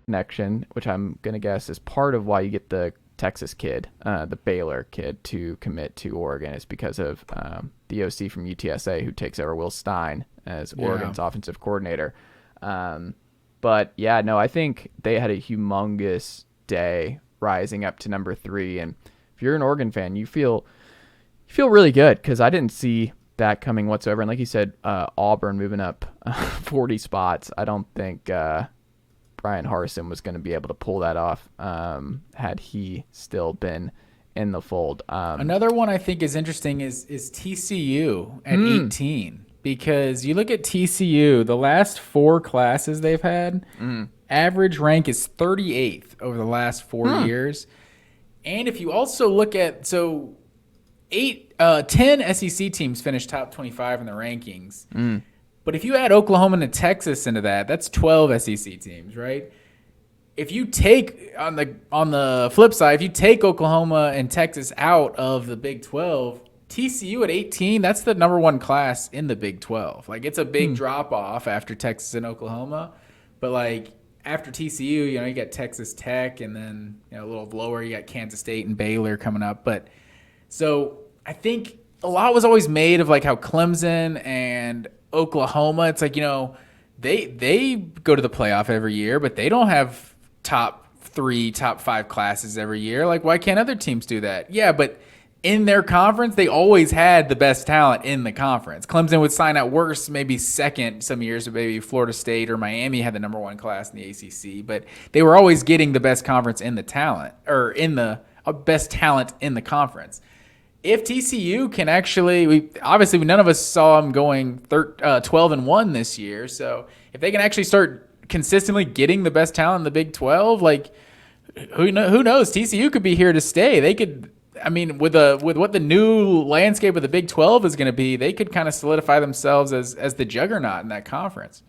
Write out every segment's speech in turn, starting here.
Connection, which I'm going to guess is part of why you get the Texas kid, the Baylor kid, to commit to Oregon, is because of the OC from UTSA who takes over, Will Stein, as Oregon's offensive coordinator. But yeah, no, I think they had a humongous day rising up to number 3. And if you're an Oregon fan, you feel really good, because I didn't see that coming whatsoever. And like you said, Auburn moving up 40 spots. I don't think Brian Harsin was going to be able to pull that off had he still been in the fold. Another one I think is interesting is TCU at 18, because you look at TCU, the last 4 classes they've had, average rank is 38th over the last 4 years. And if you also look at, 10 SEC teams finished top 25 in the rankings. But if you add Oklahoma and Texas into that, that's 12 SEC teams, right? If you take, on the flip side, if you take Oklahoma and Texas out of the Big 12, TCU at 18, that's the number 1 class in the Big 12. Like, it's a big drop-off after Texas and Oklahoma. But, like, after TCU, you got Texas Tech, and then, a little lower, you got Kansas State and Baylor coming up. But so I think a lot was always made of, like, how Clemson and Oklahoma, it's like, they go to the playoff every year, but they don't have top 3, top 5 classes every year. Like, why can't other teams do that? Yeah, but in their conference, they always had the best talent in the conference. Clemson would sign out worse, maybe second some years, but maybe Florida State or Miami had the number 1 class in the ACC, but they were always getting the best conference in the talent, or in the best talent in the conference. If TCU can actually, obviously none of us saw them going 12-1 this year. So if they can actually start consistently getting the best talent in the Big 12, like, who knows? TCU could be here to stay. They could, with what the new landscape of the Big 12 is going to be, they could kind of solidify themselves as the juggernaut in that conference.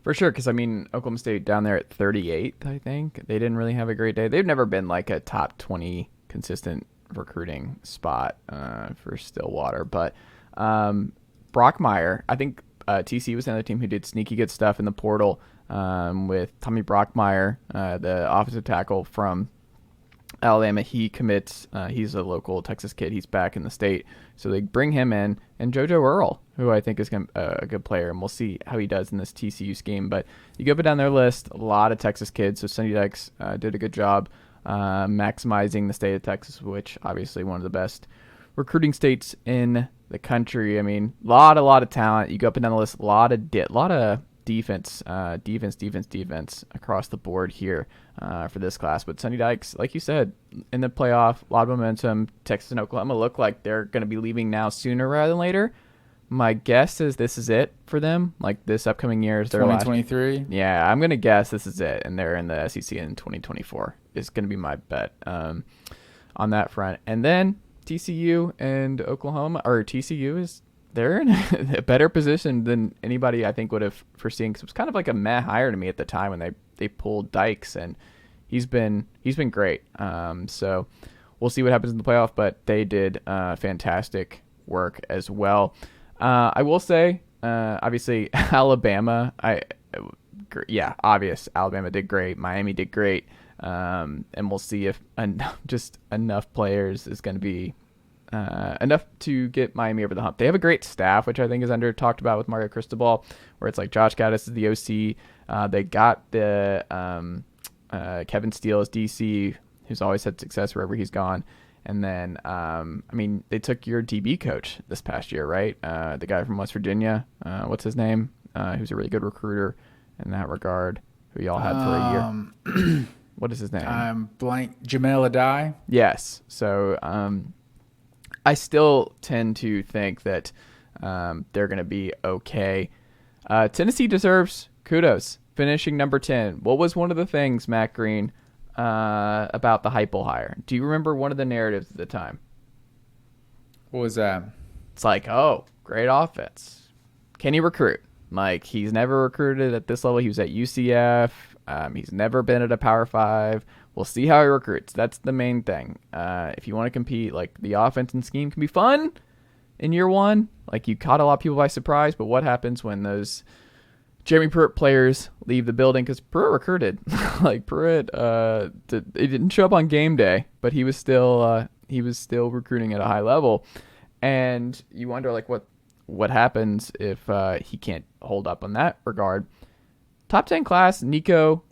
For sure, because Oklahoma State down there at 38th, I think they didn't really have a great day. They've never been like a top 20 consistent recruiting spot for Stillwater, but Brockmeyer, I think TCU was another team who did sneaky good stuff in the portal with Tommy Brockmeyer, the offensive tackle from Alabama. He commits. He's a local Texas kid. He's back in the state, so they bring him in, and JoJo Earl, who I think is a good player, and we'll see how he does in this TCU scheme. But you go down their list, a lot of Texas kids. So Sonny Dykes did a good job maximizing the state of Texas, which obviously one of the best recruiting states in the country. A lot of talent. You go up and down the list, a lot of defense across the board here for this class. But Sonny Dykes, like you said, in the playoff, a lot of momentum. Texas and Oklahoma look like they're going to be leaving now sooner rather than later. My guess is this is it for them. Like, this upcoming year is their 2023. Yeah, I'm going to guess this is it, and they're in the SEC in 2024. Is going to be my bet on that front. And then TCU and Oklahoma, or TCU they're in a better position than anybody I think would have foreseen, because it was kind of like a meh hire to me at the time when they pulled Dykes, and he's been great. So we'll see what happens in the playoff, but they did fantastic work as well. I will say, obviously, Alabama. Alabama did great. Miami did great, and we'll see if just enough players is going to be enough to get Miami over the hump. They have a great staff, which I think is under talked about with Mario Cristobal, where it's like Josh Gaddis is the OC. They got the Kevin Steele as DC, who's always had success wherever he's gone. And then, they took your DB coach this past year, right? The guy from West Virginia, what's his name? Who's a really good recruiter in that regard, who y'all had for a year. What is his name? Jamel Adai. Yes. So I still tend to think that they're going to be okay. Tennessee deserves kudos, finishing number 10. What was one of the things, Matt Green, about the Heupel hire? Do you remember one of the narratives at the time? What was that? It's like, oh, great offense. Can he recruit? Like, he's never recruited at this level. He was at UCF. He's never been at a Power 5. We'll see how he recruits. That's the main thing. If you want to compete, like, the offense and scheme can be fun. in year one. Like, you caught a lot of people by surprise, but what happens when those Jeremy Pruitt players leave the building? Because Pruitt recruited. Like, Pruitt, he didn't show up on game day, but he was still recruiting at a high level. And you wonder, like, what happens if he can't hold up on that regard. Top 10 class, Nico.